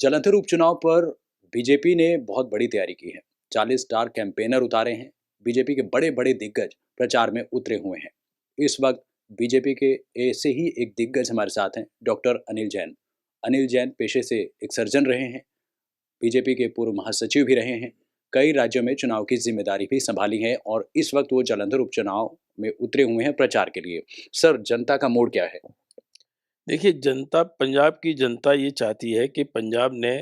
जालंधर उपचुनाव पर बीजेपी ने बहुत बड़ी तैयारी की है। 40 स्टार कैंपेनर उतारे हैं। बीजेपी के बड़े बड़े दिग्गज प्रचार में उतरे हुए हैं। इस वक्त बीजेपी के ऐसे ही एक दिग्गज हमारे साथ हैं, डॉक्टर अनिल जैन। अनिल जैन पेशे से एक सर्जन रहे हैं, बीजेपी के पूर्व महासचिव भी रहे हैं, कई राज्यों में चुनाव की जिम्मेदारी भी संभाली है और इस वक्त वो जालंधर उपचुनाव में उतरे हुए हैं प्रचार के लिए। सर, जनता का मूड क्या है? देखिए, जनता पंजाब की जनता ये चाहती है कि पंजाब ने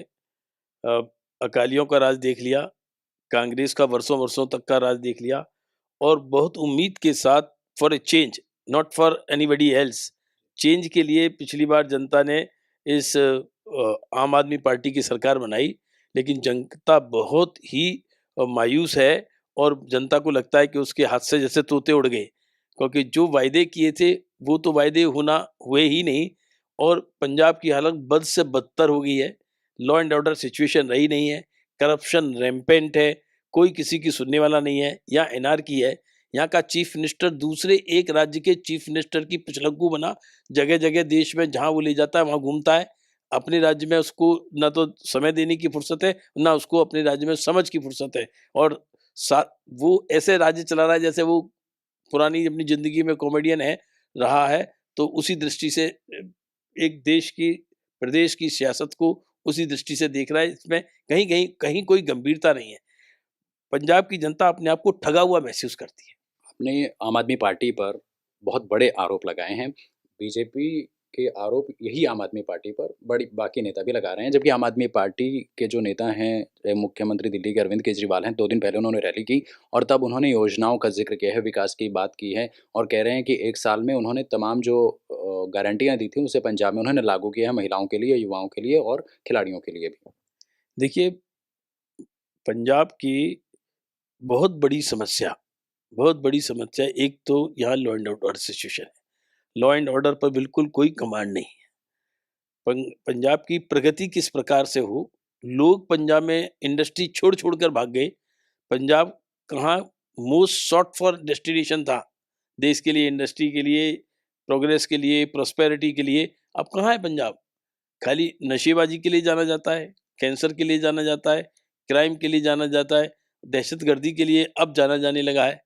अ, अकालियों का राज देख लिया, कांग्रेस का वर्षों-वर्षों तक का राज देख लिया और बहुत उम्मीद के साथ for a change, not for anybody else, change के लिए पिछली बार जनता ने इस आम आदमी पार्टी की सरकार बनाई, लेकिन जनता बहुत ही मायूस है और जनता को लगता है कि उसके हाथ से जैसे तोते उड़ गए, क्योंकि जो वायदे किए थे, वो तो वायदे होना हुए ही नहीं और पंजाब की हालत बद से बदतर हो गई है। लॉ एंड ऑर्डर सिचुएशन रही नहीं है, करप्शन रैम्पेंट है, कोई किसी की सुनने वाला नहीं है। यहाँ एनआरकी है, यहाँ का चीफ मिनिस्टर दूसरे एक राज्य के चीफ मिनिस्टर की पिछलग्गू बना, जगह-जगह देश में जहाँ वो ले जाता है वहाँ घूमता है। अपने राज्य में उसको ना तो समय देने की फुर्सत है, ना उसको अपने राज्य में समझ की फुर्सत है और सा वो ऐसे राज्य चला रहा है जैसे वो पुरानी अपनी ज़िंदगी में कॉमेडियन है, रहा है। तो उसी दृष्टि से एक देश की, प्रदेश की सियासत को उसी दृष्टि से देख रहा है। इसमें कहीं कोई गंभीरता नहीं है। पंजाब की जनता अपने आप को ठगा हुआ महसूस करती है। आपने आम आदमी पार्टी पर बहुत बड़े आरोप लगाए हैं। बीजेपी के आरोप यही आम आदमी पार्टी पर बड़ी बाकी नेता भी लगा रहे हैं, जबकि आम आदमी पार्टी के जो नेता हैं, मुख्यमंत्री दिल्ली के अरविंद केजरीवाल हैं, 2 दिन पहले उन्होंने रैली की और तब उन्होंने योजनाओं का ज़िक्र किया है, विकास की बात की है और कह रहे हैं कि 1 साल में उन्होंने तमाम जो गारंटियाँ दी थी, उसे पंजाब में उन्होंने लागू किया है, महिलाओं के लिए, युवाओं के लिए और खिलाड़ियों के लिए भी। देखिए, पंजाब की बहुत बड़ी समस्या बहुत बड़ी समस्या एक तो यहाँ लॉ एंड ऑर्डर सिचुएशन है। लॉ एंड ऑर्डर पर बिल्कुल कोई कमांड नहीं है। पंजाब की प्रगति किस प्रकार से हो, लोग पंजाब में इंडस्ट्री छोड़ कर भाग गए। पंजाब कहाँ मोस्ट सॉट फॉर डेस्टिनेशन था देश के लिए, इंडस्ट्री के लिए, प्रोग्रेस के लिए, प्रॉस्पेरिटी के लिए। अब कहाँ है पंजाब? खाली नशेबाजी के लिए जाना जाता है, कैंसर के लिए जाना जाता है, क्राइम के लिए जाना जाता है, दहशतगर्दी के लिए अब जाना जाने लगा है।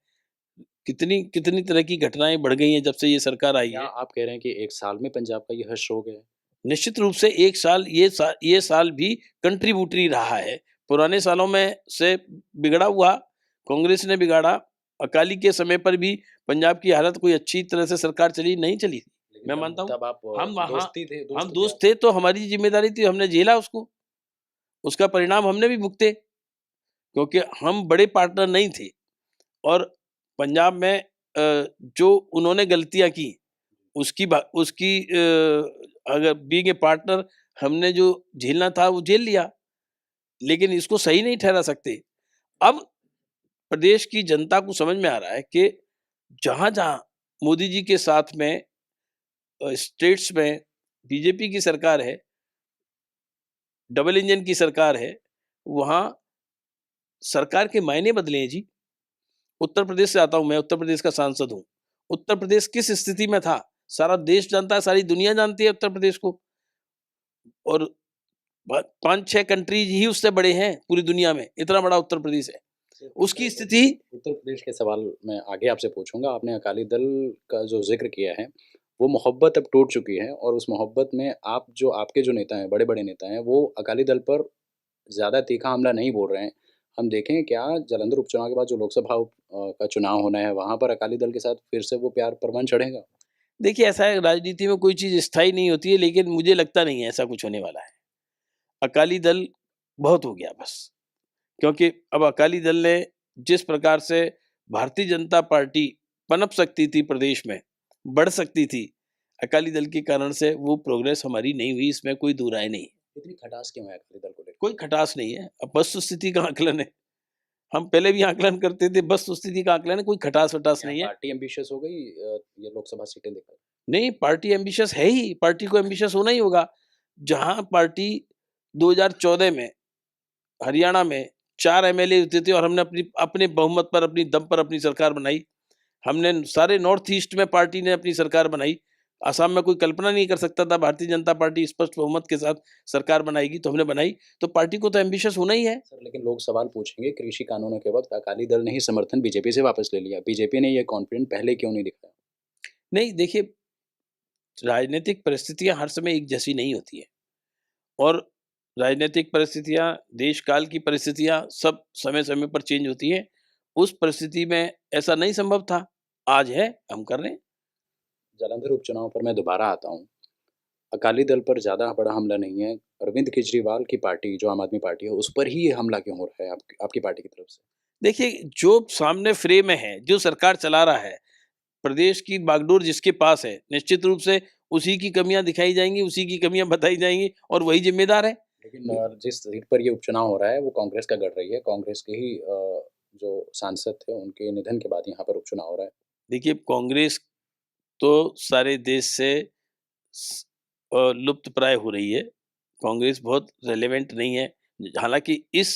कितनी कितनी तरह की घटनाएं बढ़ गई हैं जब से ये सरकार आई क्या है। आप कह रहे हैं कि 1 साल में पंजाब का ये हश्र हो गया है? निश्चित रूप से एक साल ये साल भी कंट्रीब्यूटरी रहा है। पुराने सालों में से बिगड़ा हुआ कांग्रेस ने बिगाड़ा। अकाली के समय पर भी पंजाब की हालत कोई अच्छी तरह से सरकार चली नहीं चली। लेकिन मैं तब मानता हूँ तब आप हम वहाँ हम दोस्त थे दोस्त आप। थे तो हमारी ज़िम्मेदारी थी, हमने झेला उसको। उसका परिणाम हमने भी भुगते, क्योंकि हम बड़े पार्टनर नहीं थे और पंजाब में जो उन्होंने गलतियाँ की उसकी अगर बीइंग ए पार्टनर हमने जो झेलना था वो झेल लिया, लेकिन इसको सही नहीं ठहरा सकते। अब प्रदेश की जनता को समझ में आ रहा है कि जहाँ-जहाँ मोदी जी के साथ में स्टेट्स में बीजेपी की सरकार है, डबल इंजन की सरकार है, वहाँ सरकार के मायने बदले हैं जी। उत्तर प्रदेश से आता हूँ मैं, उत्तर प्रदेश का सांसद हूँ। उत्तर प्रदेश किस स्थिति में था, सारा देश जानता है, सारी दुनिया जानती है उत्तर प्रदेश को और 5-6 कंट्रीज ही उससे बड़े हैं पूरी दुनिया में, इतना बड़ा उत्तर प्रदेश है। उसकी स्थिति उत्तर प्रदेश के सवाल मैं आगे आपसे पूछूँगा। आपने अकाली दल का जो ज़िक्र किया है, वो मोहब्बत अब टूट चुकी है और उस मोहब्बत में आपके जो नेता हैं, बड़े-बड़े नेता हैं, वो अकाली दल पर ज़्यादा तीखा हमला नहीं बोल रहे हैं। हम देखें क्या जालंधर उपचुनाव के बाद जो लोकसभा का चुनाव होना है, वहाँ पर अकाली दल के साथ फिर से वो प्यार परवान चढ़ेगा? देखिए, ऐसा है, राजनीति में कोई चीज़ स्थायी नहीं होती है, लेकिन मुझे लगता नहीं है ऐसा कुछ होने वाला है। अकाली दल बहुत हो गया बस, क्योंकि अब अकाली दल ने जिस प्रकार से भारतीय जनता पार्टी पनप सकती थी प्रदेश में, बढ़ सकती थी, अकाली दल के कारण से वो प्रोग्रेस हमारी नहीं हुई, इसमें कोई दो राय नहीं है। इतनी खटास क्यों है अकाली दल को लेकर? कोई खटास नहीं है, अब वस्तुस्थिति का आकलन है। हम पहले भी आकलन करते थे, वस्तुस्थिति का आकलन है, कोई खटास-वटास क्या नहीं है। पार्टी एम्बिशियस हो गई ये लोकसभा सीटें लेकर? नहीं, पार्टी एम्बिशियस है ही, पार्टी को एम्बिशियस होना ही होगा। जहाँ पार्टी 2014 में हरियाणा में 4 एमएलए होते थे और हमने अपने बहुमत पर, अपनी दम पर अपनी सरकार बनाई। हमने सारे नॉर्थ ईस्ट में पार्टी ने अपनी सरकार बनाई। असम में कोई कल्पना नहीं कर सकता था भारतीय जनता पार्टी स्पष्ट बहुमत के साथ सरकार बनाएगी, तो हमने बनाई। तो पार्टी को तो एम्बिशियस होना ही है। सर, लेकिन लोग सवाल पूछेंगे, कृषि कानूनों के वक्त अकाली दल ने ही समर्थन बीजेपी से वापस ले लिया। बीजेपी ने ये कॉन्फिडेंट पहले क्यों नहीं दिखाया? नहीं, देखिए, राजनीतिक परिस्थितियाँ हर समय एक जैसी नहीं होती है और राजनीतिक परिस्थितियाँ, देश काल की परिस्थितियाँ सब समय-समय पर चेंज होती हैं। उस परिस्थिति में ऐसा नहीं संभव था, आज है, हम कर रहे हैं। जालंधर उपचुनाव पर मैं दोबारा आता हूँ। अकाली दल पर ज़्यादा बड़ा हमला नहीं है। अरविंद केजरीवाल की पार्टी, जो आम आदमी पार्टी है, उस पर ही ये हमला क्यों हो रहा है आपकी आपकी पार्टी की तरफ से? देखिए, जो सामने फ्रेम में है, जो सरकार चला रहा है, प्रदेश की बागडोर जिसके पास है, निश्चित रूप से उसी की कमियाँ दिखाई जाएँगी, उसी की कमियाँ बताई जाएँगी और वही ज़िम्मेदार है। लेकिन जिस सीट पर ये उपचुनाव हो रहा है, वो कांग्रेस का गढ़ रही है। कांग्रेस के ही जो सांसद थे, उनके निधन के बाद यहाँ पर उपचुनाव हो रहा है। देखिए, कांग्रेस तो सारे देश से लुप्तप्राय हो रही है। कांग्रेस बहुत रेलेवेंट नहीं है। हालाँकि इस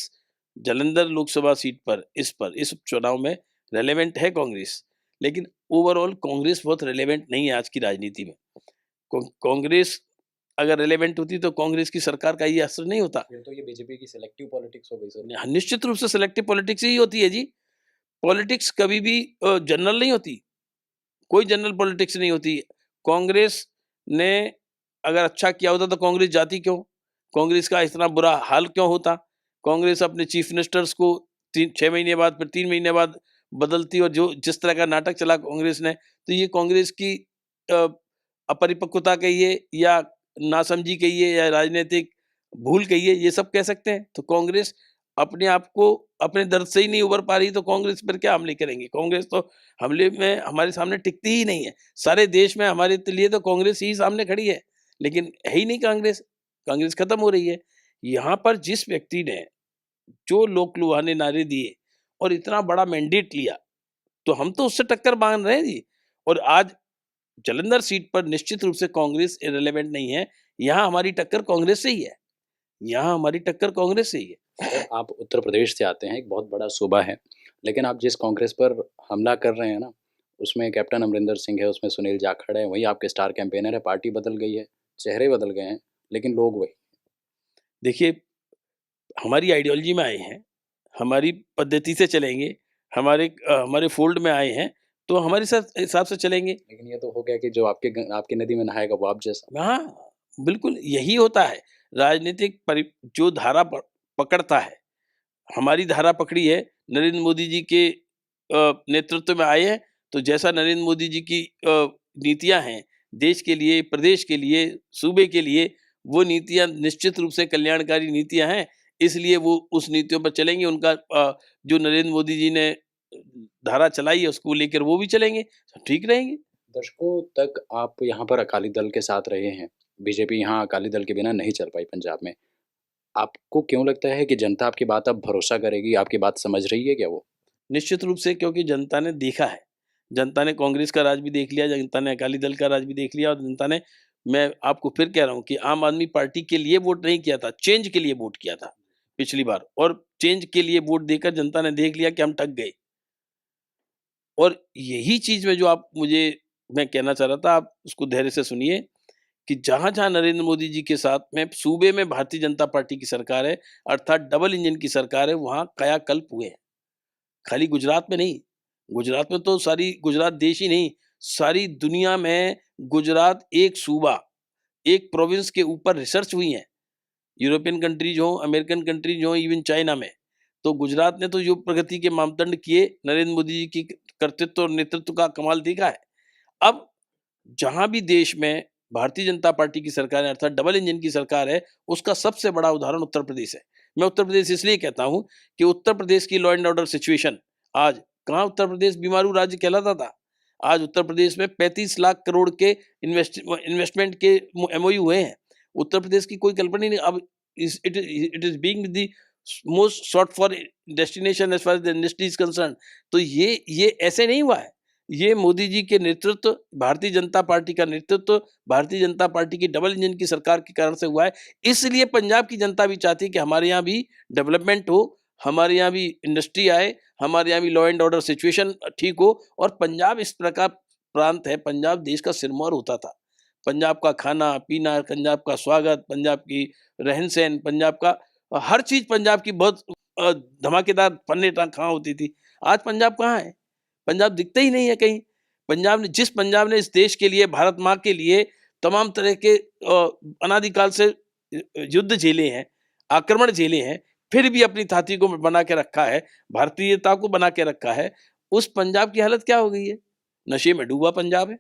जालंधर लोकसभा सीट पर इस चुनाव में रेलेवेंट है कांग्रेस, लेकिन ओवरऑल कांग्रेस बहुत रेलेवेंट नहीं है आज की राजनीति में। कांग्रेस अगर रेलेवेंट होती तो कांग्रेस की सरकार का ये असर नहीं होता। फिर तो ये बीजेपी की सिलेक्टिव पॉलिटिक्स हो गई सर। निश्चित रूप से सिलेक्टिव पॉलिटिक्स ही होती है जी। पॉलिटिक्स कभी भी जनरल नहीं होती। कोई जनरल पॉलिटिक्स नहीं होती। कांग्रेस ने अगर अच्छा किया होता तो कांग्रेस जाती क्यों? कांग्रेस का इतना बुरा हाल क्यों होता? कांग्रेस अपने चीफ मिनिस्टर्स को 6 महीने बाद फिर 3 महीने बाद बदलती और जो जिस तरह का नाटक चला कांग्रेस ने, तो ये कांग्रेस की अ, अपरिपक्वता कहिए या नासमझी कहिए या राजनीतिक भूल कहिए, ये सब कह सकते हैं। तो कांग्रेस अपने आप को अपने दर्द से ही नहीं उभर पा रही, तो कांग्रेस पर क्या हमले करेंगे? कांग्रेस तो हमले में हमारे सामने टिकती ही नहीं है। सारे देश में हमारे लिए तो कांग्रेस ही सामने खड़ी है, लेकिन है ही नहीं कांग्रेस। कांग्रेस खत्म हो रही है। यहाँ पर जिस व्यक्ति ने जो लोक-लुभाने नारे दिए और इतना बड़ा मैंडेट लिया, तो हम तो उससे टक्कर मार रहे हैं जी। और आज जालंधर सीट पर निश्चित रूप से कांग्रेस इर्रेलेवेंट नहीं है। यहाँ हमारी टक्कर कांग्रेस से ही है। यहाँ हमारी टक्कर कांग्रेस से ही है। सर, आप उत्तर प्रदेश से आते हैं, एक बहुत बड़ा सूबा है। लेकिन आप जिस कांग्रेस पर हमला कर रहे हैं ना, उसमें कैप्टन अमरिंदर सिंह है, उसमें सुनील जाखड़ है, वहीं आपके स्टार कैंपेनर है। पार्टी बदल गई है, चेहरे बदल गए हैं, लेकिन लोग वही। देखिए, हमारी आइडियोलॉजी में आए हैं, हमारी पद्धति से चलेंगे, हमारे फ़ोल्ड में आए हैं, तो हमारे साथ हिसाब से चलेंगे। लेकिन ये तो हो गया कि जो आपकी नदी में नहाएगा वो आप जैसा। हाँ, बिल्कुल यही होता है। राजनीतिक जो धारा पकड़ता है, हमारी धारा पकड़ी है, नरेंद्र मोदी जी के नेतृत्व में आए हैं, तो जैसा नरेंद्र मोदी जी की नीतियाँ हैं, देश के लिए, प्रदेश के लिए, सूबे के लिए, वो नीतियाँ निश्चित रूप से कल्याणकारी नीतियाँ हैं, इसलिए वो उस नीतियों पर चलेंगे। उनका जो नरेंद्र मोदी जी ने धारा चलाई है, उसको लेकर वो भी चलेंगे, तो ठीक रहेंगे। दशकों तक आप यहाँ पर अकाली दल के साथ रहे हैं। बीजेपी यहाँ अकाली दल के बिना नहीं चल पाई पंजाब में। आपको क्यों लगता है कि जनता आपकी बात अब भरोसा करेगी? आपकी बात समझ रही है क्या वो? निश्चित रूप से, क्योंकि जनता ने देखा है। जनता ने कांग्रेस का राज भी देख लिया, जनता ने अकाली दल का राज भी देख लिया और जनता ने, मैं आपको फिर कह रहा हूँ कि आम आदमी पार्टी के लिए वोट नहीं किया था, चेंज के लिए वोट किया था पिछली बार, और चेंज के लिए वोट देकर जनता ने देख लिया कि हम ठग गए। और यही चीज़ में जो मैं कहना चाह रहा था, आप उसको धैर्य से सुनिए कि जहाँ-जहाँ नरेंद्र मोदी जी के साथ में सूबे में भारतीय जनता पार्टी की सरकार है, अर्थात डबल इंजन की सरकार है, वहाँ कायाकल्प हुए हैं। खाली गुजरात में नहीं, गुजरात में तो सारी गुजरात देश ही नहीं, सारी दुनिया में गुजरात एक सूबा, एक प्रोविंस के ऊपर रिसर्च हुई है। यूरोपियन कंट्रीज़ हों, अमेरिकन कंट्रीज़ हों, इवन चाइना में। तो गुजरात ने तो जो प्रगति के मापदंड किए, नरेंद्र मोदी जी की कर्तृत्व और नेतृत्व का कमाल देखा है। अब जहाँ भी देश में भारतीय जनता पार्टी की सरकार है, अर्थात डबल इंजन की सरकार है, उसका सबसे बड़ा उदाहरण उत्तर प्रदेश है। मैं उत्तर प्रदेश इसलिए कहता हूँ कि उत्तर प्रदेश की लॉ एंड ऑर्डर सिचुएशन आज, कहाँ उत्तर प्रदेश बीमारू राज्य कहलाता था। आज उत्तर प्रदेश में 35 लाख करोड़ के इन्वेस्टमेंट के एमओयू हुए हैं। उत्तर प्रदेश की कोई कल्पना ही नहीं। अब it is being the most short for destination as far as the industry is concerned. तो ये ऐसे नहीं हुआ है। ये मोदी जी के नेतृत्व, भारतीय जनता पार्टी का नेतृत्व, भारतीय जनता पार्टी की डबल इंजन की सरकार के कारण से हुआ है। इसलिए पंजाब की जनता भी चाहती है कि हमारे यहाँ भी डेवलपमेंट हो, हमारे यहाँ भी इंडस्ट्री आए, हमारे यहाँ भी लॉ एंड ऑर्डर सिचुएशन ठीक हो। और पंजाब इस प्रकार प्रांत है, पंजाब देश का सिरमौर होता था। पंजाब का खाना-पीना, पंजाब का स्वागत, पंजाब की रहन-सहन, पंजाब का हर चीज़ पंजाब की बहुत धमाकेदार पन्ने कहाँ होती थी। आज पंजाब कहाँ है? पंजाब दिखता ही नहीं है कहीं। पंजाब ने इस देश के लिए, भारत माँ के लिए तमाम तरह के अनादिकाल से युद्ध झेले हैं, आक्रमण झेले हैं, फिर भी अपनी थाती को बना के रखा है, भारतीयता को बना के रखा है। उस पंजाब की हालत क्या हो गई है? नशे में डूबा पंजाब है,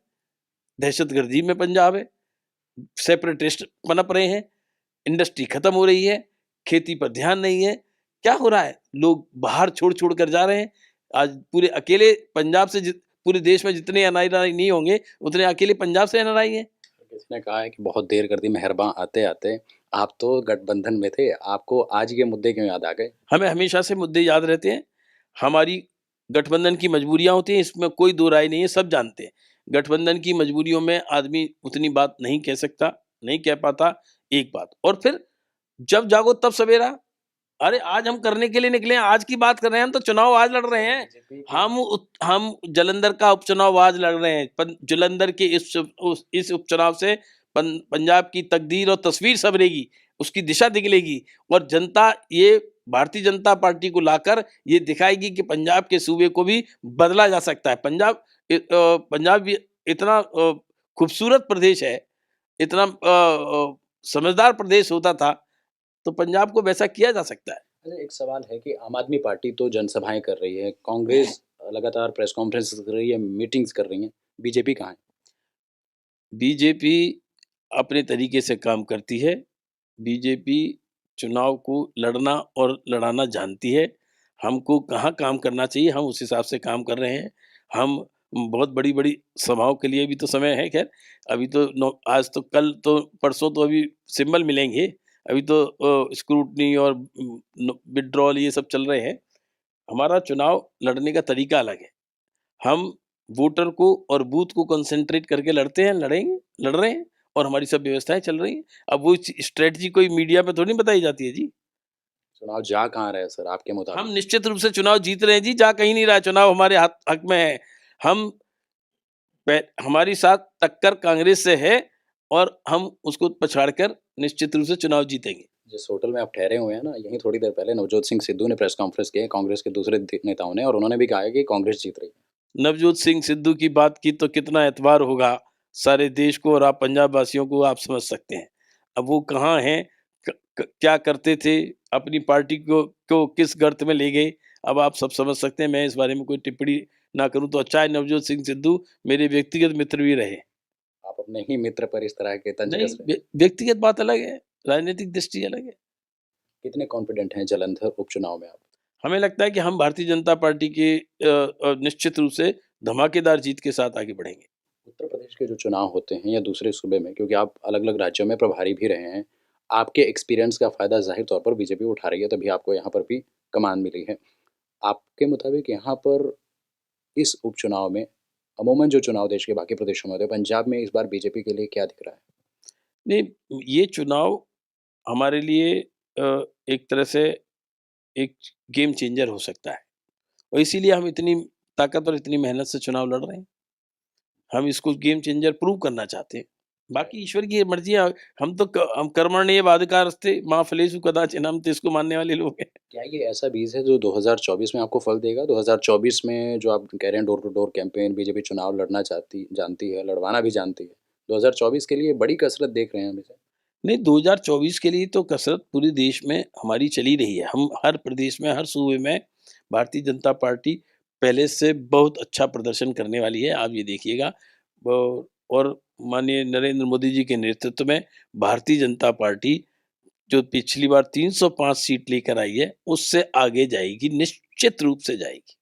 दहशतगर्दी में पंजाब है, सेपरेटिस्ट पनप रहे हैं, इंडस्ट्री खत्म हो रही है, खेती पर ध्यान नहीं है। क्या हो रहा है? लोग बाहर छोड़-छोड़ कर जा रहे हैं। आज पूरे अकेले पंजाब से पूरे देश में जितने एनआरआई नहीं होंगे, उतने अकेले पंजाब से एनआरआई हैं। किसी ने कहा है कि बहुत देर कर दी मेहरबां आते-आते। आप तो गठबंधन में थे, आपको आज ये मुद्दे क्यों याद आ गए? हमें हमेशा से मुद्दे याद रहते हैं। हमारी गठबंधन की मजबूरियाँ होती हैं, इसमें कोई दो राय नहीं है, सब जानते हैं। गठबंधन की मजबूरियों में आदमी उतनी बात नहीं कह सकता, नहीं कह पाता, एक बात। और फिर जब जागो तब सवेरा। अरे आज हम करने के लिए निकले हैं, आज की बात कर रहे हैं, हम तो चुनाव आज लड़ रहे हैं। हम जालंधर का उपचुनाव आज लड़ रहे हैं। जालंधर के इस उपचुनाव से पंजाब की तकदीर और तस्वीर संवरेगी, उसकी दिशा निकलेगी और जनता ये भारतीय जनता पार्टी को लाकर ये दिखाएगी कि पंजाब के सूबे को भी बदला जा सकता है। पंजाब भी इतना खूबसूरत प्रदेश है, इतना समझदार प्रदेश होता था, तो पंजाब को वैसा किया जा सकता है। अच्छा, एक सवाल है कि आम आदमी पार्टी तो जनसभाएं कर रही है, कांग्रेस लगातार प्रेस कॉन्फ्रेंस कर रही है, मीटिंग्स कर रही हैं, बीजेपी कहाँ है? बीजेपी अपने तरीके से काम करती है। बीजेपी चुनाव को लड़ना और लड़ाना जानती है। हमको कहाँ काम करना चाहिए, हम उस हिसाब से काम कर रहे हैं। हम बहुत बड़ी-बड़ी सभाओं के लिए भी तो समय है खैर। अभी तो आज तो कल तो परसों तो अभी सिंबल मिलेंगे। अभी तो स्क्रूटनी और विथड्रॉल ये सब चल रहे हैं। हमारा चुनाव लड़ने का तरीका अलग है। हम वोटर को और बूथ को कंसंट्रेट करके लड़ते हैं, लड़ रहे हैं और हमारी सब व्यवस्थाएँ चल रही हैं। अब वो स्ट्रैटेजी कोई मीडिया पे थोड़ी बताई जाती है जी। चुनाव जा कहाँ रहे हैं सर आपके हम मुताबिक? निश्चित रूप से चुनाव जीत रहे हैं जी, जा कहीं नहीं रहा है, चुनाव हमारे हक में है। हम हमारी साथ टक्कर कांग्रेस से है और हम उसको पछाड़कर निश्चित रूप से चुनाव जीतेंगे। जिस होटल में आप ठहरे हुए हैं ना, यहीं थोड़ी देर पहले नवजोत सिंह सिद्धू ने प्रेस कॉन्फ्रेंस की है कांग्रेस के दूसरे नेताओं ने, और उन्होंने भी कहा है कि कांग्रेस जीत रही है। नवजोत सिंह सिद्धू की बात की तो कितना एतबार होगा सारे देश को और आप पंजाब वासियों को आप समझ सकते हैं। अब वो कहाँ हैं, क्या करते थे, अपनी पार्टी को किस गर्त में ले गए, अब आप सब समझ सकते हैं। मैं इस बारे में कोई टिप्पणी ना करूं तो अच्छा है। नवजोत सिंह सिद्धू मेरे व्यक्तिगत मित्र भी रहे। आप अपने ही मित्र पर इस तरह के तंज नहीं, कस रहे हैं। व्यक्तिगत बात अलग है, राजनीतिक दृष्टि अलग है। कितने कॉन्फिडेंट हैं जालंधर उपचुनाव में आप? हमें लगता है कि हम भारतीय जनता पार्टी के निश्चित रूप से धमाकेदार जीत के साथ आगे बढ़ेंगे। उत्तर प्रदेश के जो चुनाव होते हैं या दूसरे सूबे में, क्योंकि आप अलग-अलग राज्यों में प्रभारी भी रहे हैं, आपके एक्सपीरियंस का फ़ायदा ज़ाहिर तौर पर बीजेपी उठा रही है, तभी आपको यहाँ पर भी कमान मिली है। आपके मुताबिक यहाँ पर इस उपचुनाव में अमूमन जो चुनाव देश के बाकी प्रदेशों में होते हैं, पंजाब में इस बार बीजेपी के लिए क्या दिख रहा है? नहीं, ये चुनाव हमारे लिए एक तरह से एक गेम चेंजर हो सकता है और इसीलिए हम इतनी ताकत और इतनी मेहनत से चुनाव लड़ रहे हैं। हम इसको गेम चेंजर प्रूव करना चाहते हैं। बाकी ईश्वर की मर्ज़ी है। हम कर्मण्येवाधिकारस्ते मा फलेषु कदाचन, हम तो इसको मानने वाले लोग हैं। क्या ये ऐसा बीज है जो 2024 में आपको फल देगा? 2024 में जो आप कह रहे हैं door to door campaign, BJP चुनाव लड़ना जानती है, लड़वाना भी जानती है। 2024 के लिए बड़ी कसरत देख रहे हैं हम इसे। नहीं, 2024 के लिए तो कसरत पूरे देश में हमारी चली रही है। हम हर प्रदेश में, हर सूबे में भारतीय जनता पार्टी पहले से बहुत अच्छा प्रदर्शन करने वाली है, आप ये देखिएगा। और माननीय नरेंद्र मोदी जी के नेतृत्व में भारतीय जनता पार्टी जो पिछली बार 305 सीट लेकर आई है, उससे आगे जाएगी, निश्चित रूप से जाएगी।